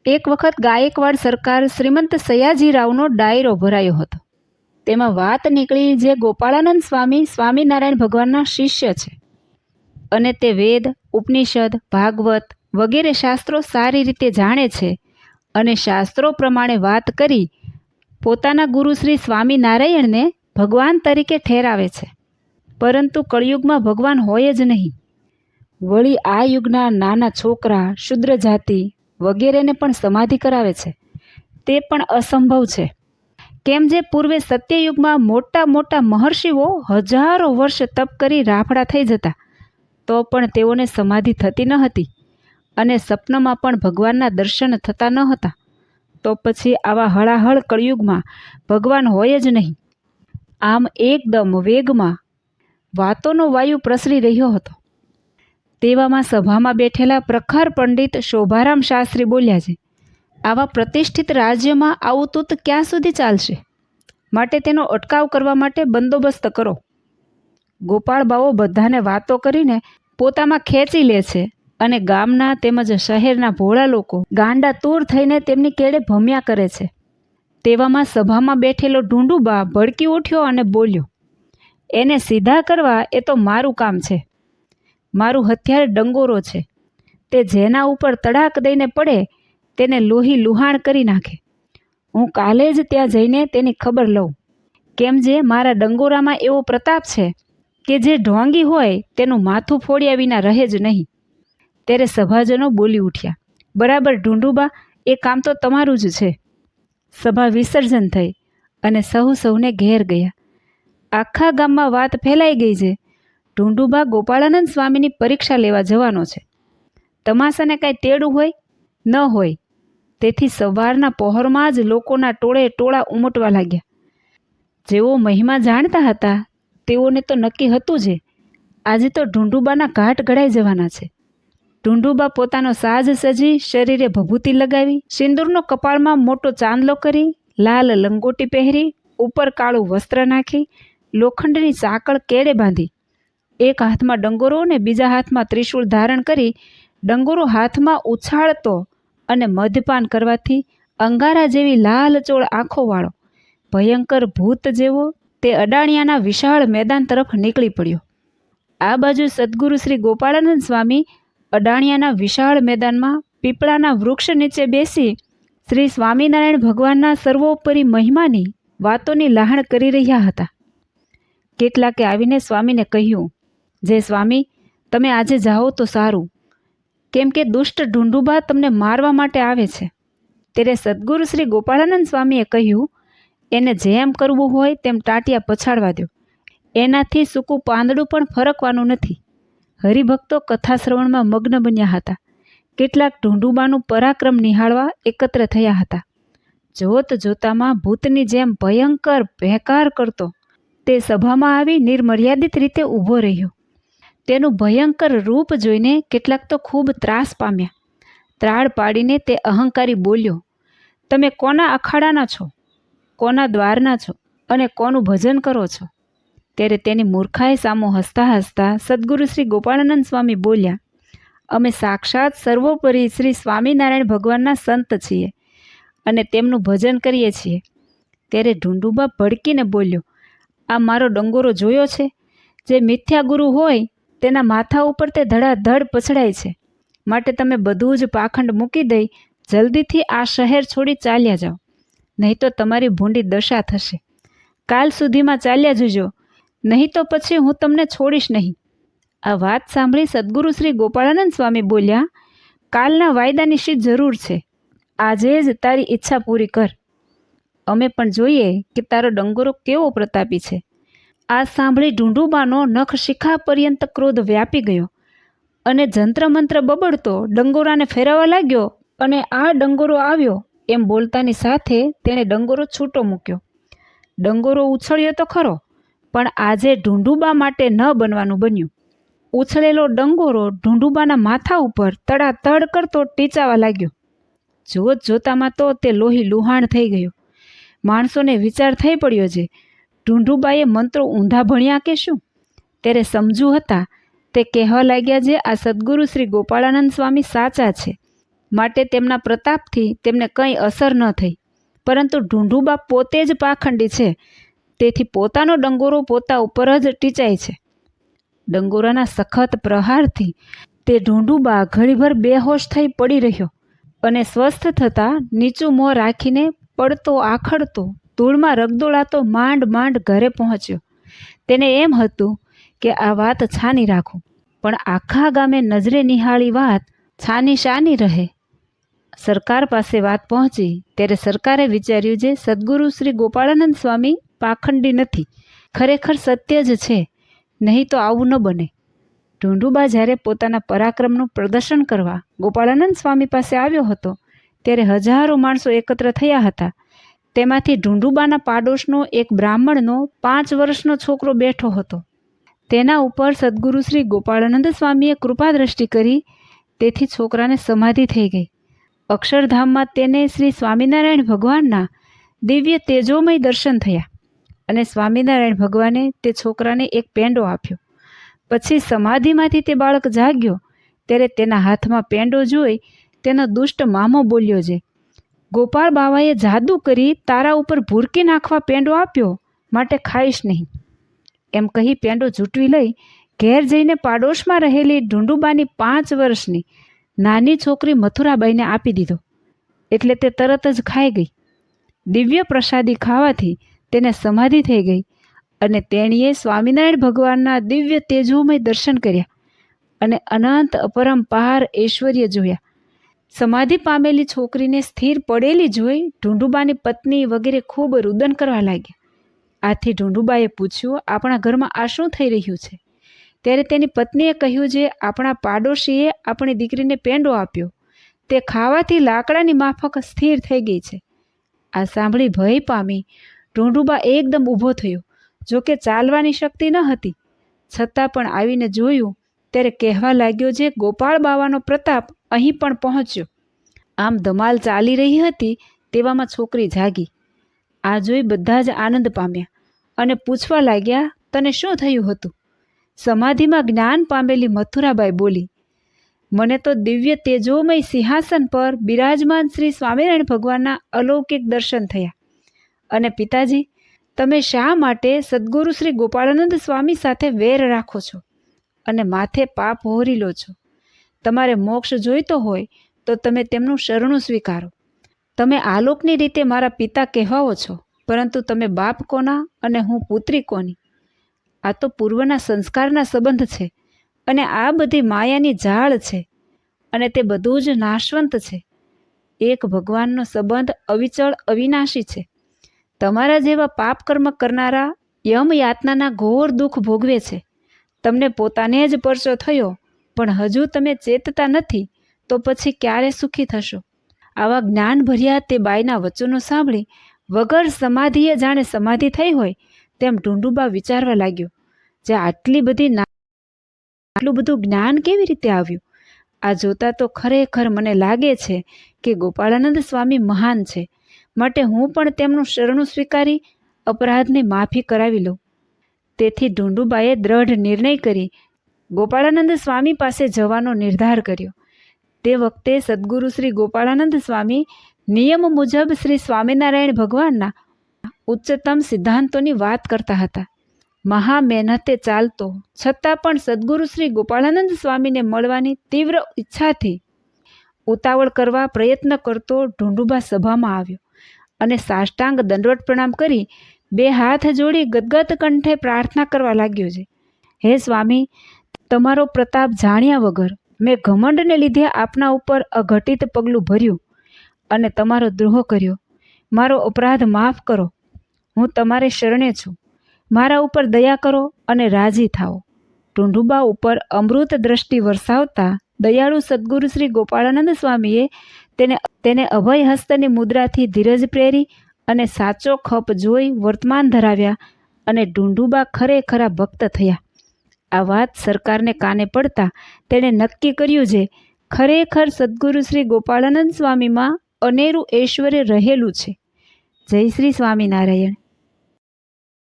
એક વખત ગાયકવાડ સરકાર શ્રીમંત સયાજીરાવનો ડાયરો ભરાયો હતો. તેમાં વાત નીકળી જે ગોપાળાનંદ સ્વામી સ્વામિનારાયણ ભગવાનના શિષ્ય છે અને તે વેદ, ઉપનિષદ, ભાગવત વગેરે શાસ્ત્રો સારી રીતે જાણે છે અને શાસ્ત્રો પ્રમાણે વાત કરી પોતાના ગુરુ શ્રી સ્વામિનારાયણને ભગવાન તરીકે ઠેરાવે છે. પરંતુ કળિયુગમાં ભગવાન હોય જ નહીં. વળી આ યુગના નાના છોકરા, શુદ્ર જાતિ વગેરેને પણ સમાધિ કરાવે છે. તે પણ અસંભવ છે. કેમ જે પૂર્વે સત્યયુગમાં મોટા મોટા મહર્ષિઓ હજારો વર્ષ તપ કરી રાફડા થઈ જતા તો પણ તેઓને સમાધિ થતી ન હતી અને સપનામાં પણ ભગવાનના દર્શન થતા ન હતા. તો પછી આવા હળાહળ કળિયુગમાં ભગવાન હોય જ નહીં. આમ એકદમ વેગમાં વાતોનો વાયુ પ્રસરી રહ્યો હતો. તેવામાં સભામાં બેઠેલા પ્રખર પંડિત શોભારામ શાસ્ત્રી બોલ્યા છે, આવા પ્રતિષ્ઠિત રાજ્યમાં આવું તૂત ક્યાં સુધી ચાલશે? માટે તેનો અટકાવ કરવા માટે બંદોબસ્ત કરો. ગોપાળબાઓ બધાને વાતો કરીને પોતામાં ખેંચી લે છે અને ગામના તેમજ શહેરના ભોળા લોકો ગાંડા તૂર થઈને તેમની કેળે ભમ્યા કરે છે. તેવામાં સભામાં બેઠેલો ઢૂંઢુબા ભડકી ઉઠ્યો અને બોલ્યો, એને સીધા કરવા એ તો મારું કામ છે. મારું હથિયાર ડંગોરો છે. તે જેના ઉપર તડાક દઈને પડે તેને લોહી લુહાણ કરી નાખે. હું કાલે જ ત્યાં જઈને તેની ખબર લઉં. કેમ જે મારા ડંગોરામાં એવો પ્રતાપ છે કે જે ઢોંગી હોય તેનું માથું ફોડ્યા વિના રહે જ નહીં. ત્યારે સભાજનો બોલી ઉઠ્યા, બરાબર ઢૂંઢુબા, એ કામ તો તમારું જ છે. સભા વિસર્જન થઈ અને સૌને ઘેર ગયા. આખા ગામમાં વાત ફેલાઈ ગઈ છે, ઢૂંઢુબા ગોપાળાનંદ સ્વામીની પરીક્ષા લેવા જવાનો છે. તમાશાને કાંઈ તેડું હોય ન હોય. તેથી સવારના પહોરમાં જ લોકોના ટોળે ટોળા ઉમટવા લાગ્યા. જેઓ મહિમા જાણતા હતા તેઓને તો નક્કી હતું જ આજે તો ઢૂંઢુબાના ઘાટ ઘડાઈ જવાના છે. ઢૂંઢુબા પોતાનો સાજ સજી, શરીરે ભભૂતિ લગાવી, સિંદૂરનો કપાળમાં મોટો ચાંદલો કરી, લાલ લંગોટી પહેરી, ઉપર કાળું વસ્ત્ર નાખી, લોખંડની સાંકળ કેળે બાંધી, એક હાથમાં ડંગોરો અને બીજા હાથમાં ત્રિશૂળ ધારણ કરી, ડંગોરો હાથમાં ઉછાળતો અને મદ્યપાન કરવાથી અંગારા જેવી લાલચોળ આંખોવાળો ભયંકર ભૂત જેવો તે અડાણિયાના વિશાળ મેદાન તરફ નીકળી પડ્યો. આ બાજુ સદ્ગુરુ શ્રી ગોપાળાનંદ સ્વામી અડાણિયાના વિશાળ મેદાનમાં પીપળાના વૃક્ષ નીચે બેસી શ્રી સ્વામિનારાયણ ભગવાનના સર્વોપરી મહિમાની વાતોની લાહણ કરી રહ્યા હતા. કેટલાકે આવીને સ્વામીને કહ્યું, જે સ્વામી, તમે આજે જાઓ તો સારું, કેમ કે દુષ્ટ ઢૂંઢુબા તમને મારવા માટે આવે છે. ત્યારે સદ્ગુરુ શ્રી ગોપાળાનંદ સ્વામીએ કહ્યું, એને જેમ કરવું હોય તેમ ટાંટિયા પછાડવા દો. એનાથી સૂકું પાંદડું પણ ફરકવાનું નથી. હરિભક્તો કથા શ્રવણમાં મગ્ન બન્યા હતા. કેટલાક ઢૂંઢુબાનું પરાક્રમ નિહાળવા એકત્ર થયા હતા. જોત જોતામાં ભૂતની જેમ ભયંકર ભેંકાર કરતો તે સભામાં આવી નિર્મર્યાદિત રીતે ઊભો રહ્યો. તેનું ભયંકર રૂપ જોઈને કેટલાક તો ખૂબ ત્રાસ પામ્યા. ત્રાળ પાડીને તે અહંકારી બોલ્યો, તમે કોના અખાડાના છો, કોના દ્વારના છો અને કોનું ભજન કરો છો? ત્યારે તેની મૂર્ખાએ સામો હસતા હસતા સદ્ગુરુ શ્રી ગોપાળાનંદ સ્વામી બોલ્યા, અમે સાક્ષાત સર્વોપરી શ્રી સ્વામિનારાયણ ભગવાનના સંત છીએ અને તેમનું ભજન કરીએ છીએ. ત્યારે ઢૂંઢુબા ભડકીને બોલ્યો, આ મારો ડંગોરો જોયો છે? જે મિથ્યા ગુરુ હોય તેના માથા ઉપર તે ધડાધડ પછડાય છે. માટે તમે બધું જ પાખંડ મૂકી દઈ જલ્દીથી આ શહેર છોડી ચાલ્યા જાઓ, નહીં તો તમારી ભૂંડી દશા થશે. કાલ સુધીમાં ચાલ્યા જજો, નહીં તો પછી હું તમને છોડીશ નહીં. આ વાત સાંભળી સદ્ગુરુ શ્રી ગોપાળાનંદ સ્વામી બોલ્યા, કાલના વાયદાની શી જરૂર છે? આજે જ તારી ઈચ્છા પૂરી કર. અમે પણ જોઈએ કે તારો ડંગોરો કેવો પ્રતાપી છે. આ સાંભળી ઢૂંઢુબાનો નખ શિખા પર્યંત ક્રોધ વ્યાપી ગયો અને જંત્રમંત્ર બબડતો ડંગોરાને ફેરવવા લાગ્યો અને આ ડંગોરો આવ્યો એમ બોલતાની સાથે તેણે ડંગોરો છૂટો મૂક્યો. ડંગોરો ઉછળ્યો તો ખરો, પણ આજે ઢૂંઢુબા માટે ન બનવાનું બન્યું. ઉછળેલો ડંગોરો ઢૂંઢુબાના માથા ઉપર તડાતડ કરતો ટીચાવા લાગ્યો. જોત જોતામાં તો તે લોહી લુહાણ થઈ ગયો. માણસોને વિચાર થઈ પડ્યો છે, ઢૂંઢુબાએ મંત્રો ઊંધા ભણ્યા કે શું? ત્યારે સમજુ હતા તે કહેવા લાગ્યા છે, આ સદ્ગુરુ શ્રી ગોપાળાનંદ સ્વામી સાચા છે. માટે તેમના પ્રતાપથી તેમને કંઈ અસર ન થઈ. પરંતુ ઢૂંઢુબા પોતે જ પાખંડી છે, તેથી પોતાનો ડંગોરો પોતા ઉપર જ ટીચાય છે. ડંગોરાના સખત પ્રહારથી તે ઢૂંઢુબા ઘડીભર બેહોશ થઈ પડી રહ્યો અને સ્વસ્થ થતાં નીચું મોં રાખીને પડતો આખડતો ધૂળમાં રગદોળાતો માંડ ઘરે પહોંચ્યો. તેને એમ હતું કે આ વાત છાની રાખું, પણ આખા ગામે નજરે નિહાળી વાત છાની શાની રહે. સરકાર પાસે વાત પહોંચી ત્યારે સરકારે વિચાર્યું જે સદ્ગુરુ શ્રી ગોપાળાનંદ સ્વામી પાખંડી નથી, ખરેખર સત્ય જ છે, નહીં તો આવું ન બને. ઢૂંઢુબા જ્યારે પોતાના પરાક્રમનું પ્રદર્શન કરવા ગોપાળાનંદ સ્વામી પાસે આવ્યો હતો ત્યારે હજારો માણસો એકત્ર થયા હતા. તેમાંથી ઢૂંઢુબાના પાડોશનો એક બ્રાહ્મણનો 5 વર્ષનો છોકરો બેઠો હતો. તેના ઉપર સદ્ગુરુ શ્રી ગોપાળાનંદ સ્વામીએ કૃપા દ્રષ્ટિ કરી, તેથી છોકરાને સમાધિ થઈ ગઈ. અક્ષરધામમાં તેને શ્રી સ્વામિનારાયણ ભગવાનના દિવ્ય તેજોમય દર્શન થયા અને સ્વામિનારાયણ ભગવાને તે છોકરાને એક પેંડો આપ્યો. પછી સમાધિમાંથી તે બાળક જાગ્યો ત્યારે તેના હાથમાં પેંડો જોઈ તેનો દુષ્ટ મામો બોલ્યો છે, ગોપાળ બાવાએ જાદુ કરી તારા ઉપર ભૂરકી નાખવા પેંડો આપ્યો, માટે ખાઈશ નહીં. એમ કહી પેંડો ઝૂંટવી લઈ ઘેર જઈને પાડોશમાં રહેલી ઢૂંઢુબાની 5 વર્ષની નાની છોકરી મથુરાબાઈને આપી દીધો, એટલે તે તરત જ ખાઈ ગઈ. દિવ્ય પ્રસાદી ખાવાથી તેને સમાધિ થઈ ગઈ અને તેણીએ સ્વામિનારાયણ ભગવાનના દિવ્ય તેજોમય દર્શન કર્યા અને અનંત અપરંપાર ઐશ્વર્ય જોયા. સમાધિ પામેલી છોકરીને સ્થિર પડેલી જોઈ ઢૂંઢુબાની પત્ની વગેરે ખૂબ રુદન કરવા લાગ્યા. આથી ઢૂંઢુબાએ પૂછ્યું, આપણા ઘરમાં આ શું થઈ રહ્યું છે? ત્યારે તેની પત્નીએ કહ્યું છે, આપણા પાડોશીએ આપણી દીકરીને પેંડો આપ્યો, તે ખાવાથી લાકડાની માફક સ્થિર થઈ ગઈ છે. આ સાંભળી ભય પામી ઢૂંઢુબા એકદમ ઊભો થયો. જોકે ચાલવાની શક્તિ ન હતી, છતાં પણ આવીને જોયું ત્યારે કહેવા લાગ્યો છે, ગોપાળ બાવાનો પ્રતાપ અહીં પણ પહોંચ્યો. આમ ધમાલ ચાલી રહી હતી તેવામાં છોકરી જાગી. આ જોઈ બધા જ આનંદ પામ્યા અને પૂછવા લાગ્યા, તને શું થયું હતું? સમાધિમાં જ્ઞાન પામેલી મથુરાબાઈ બોલી, મને તો દિવ્ય તેજોમય સિંહાસન પર બિરાજમાન શ્રી સ્વામિનારાયણ ભગવાનના અલૌકિક દર્શન થયા. અને પિતાજી, તમે શા માટે સદ્ગુરુ શ્રી ગોપાળાનંદ સ્વામી સાથે વેર રાખો છો અને માથે પાપ હોરી લો છો? તમારે મોક્ષ જોઈતો હોય તો તમે તેમનું શરણું સ્વીકારો. તમે આલોકની રીતે મારા પિતા કહેવાઓ છો, પરંતુ તમે બાપ કોના અને હું પુત્રી કોની? આ તો પૂર્વના સંસ્કારના સંબંધ છે અને આ બધી માયાની જાળ છે અને તે બધું જ નાશવંત છે. એક ભગવાનનો સંબંધ અવિચળ અવિનાશી છે. તમારા જેવા પાપ કર્મ કરનારા યમ યાતનાના ઘોર દુઃખ ભોગવે છે. તમને પોતાને જ પરચો થયો, પણ હજુ તમે ચેતતા નથી, તો પછી ક્યારે સુખી થશો? આવા જ્ઞાન ભર્યા તે બાઈના વચનો સાંભળી વગર સમાધિએ જાણે સમાધિ થઈ હોય તેમ ઢૂંઢુબા વિચારવા લાગ્યો, જે આટલું બધું જ્ઞાન કેવી રીતે આવ્યું? આ જોતા તો ખરેખર મને લાગે છે કે ગોપાળાનંદ સ્વામી મહાન છે, માટે હું પણ તેમનું શરણું સ્વીકારી અપરાધની માફી કરાવી લઉં. તેથી ઢૂંઢુબાએ દ્રઢ નિર્ણય કરી ગોપાળાનંદ સ્વામી પાસે જવાનો નિર્ધાર કર્યો. તે વખતે સદ્ગુરુ શ્રી ગોપાળાનંદ સ્વામી નિયમ મુજબ શ્રી સ્વામિનારાયણ ભગવાનના ઉચ્ચતમ સિદ્ધાંતોની વાત કરતા હતા. મહા મહેનતે ચાલતો છતાં પણ સદ્ગુરુ શ્રી ગોપાળાનંદ સ્વામીને મળવાની તીવ્ર ઈચ્છાથી ઉતાવળ કરવા પ્રયત્ન કરતો ઢૂંઢુબા સભામાં આવ્યો અને સાષ્ટાંગ દંડવત પ્રણામ કરી 2 હાથ જોડી ગદગદ કંઠે પ્રાર્થના કરવા લાગ્યો છે, હે સ્વામી, તમારો પ્રતાપ જાણ્યા વગર મેં ઘમંડને લીધે આપના ઉપર અઘટિત પગલું ભર્યું અને તમારો દ્રોહ કર્યો. મારો અપરાધ માફ કરો. હું તમારે શરણે છું. મારા ઉપર દયા કરો અને રાજી થાઓ. ઢૂંઢુબા ઉપર અમૃત દ્રષ્ટિ વરસાવતા દયાળુ સદ્ગુરુ શ્રી ગોપાળાનંદ સ્વામીએ તેને અભય હસ્તની મુદ્રાથી ધીરજ પ્રેરી અને સાચો ખપ જોઈ વર્તમાન ધરાવ્યા અને ઢૂંઢુબા ખરેખરા ભક્ત થયા. આ વાત સરકારને કાને પડતા તેણે નક્કી કર્યું છે, ખરેખર સદ્ગુરુ શ્રી ગોપાળાનંદ સ્વામીમાં અનેરું ઐશ્વર્ય રહેલું છે. જય શ્રી સ્વામિનારાયણ.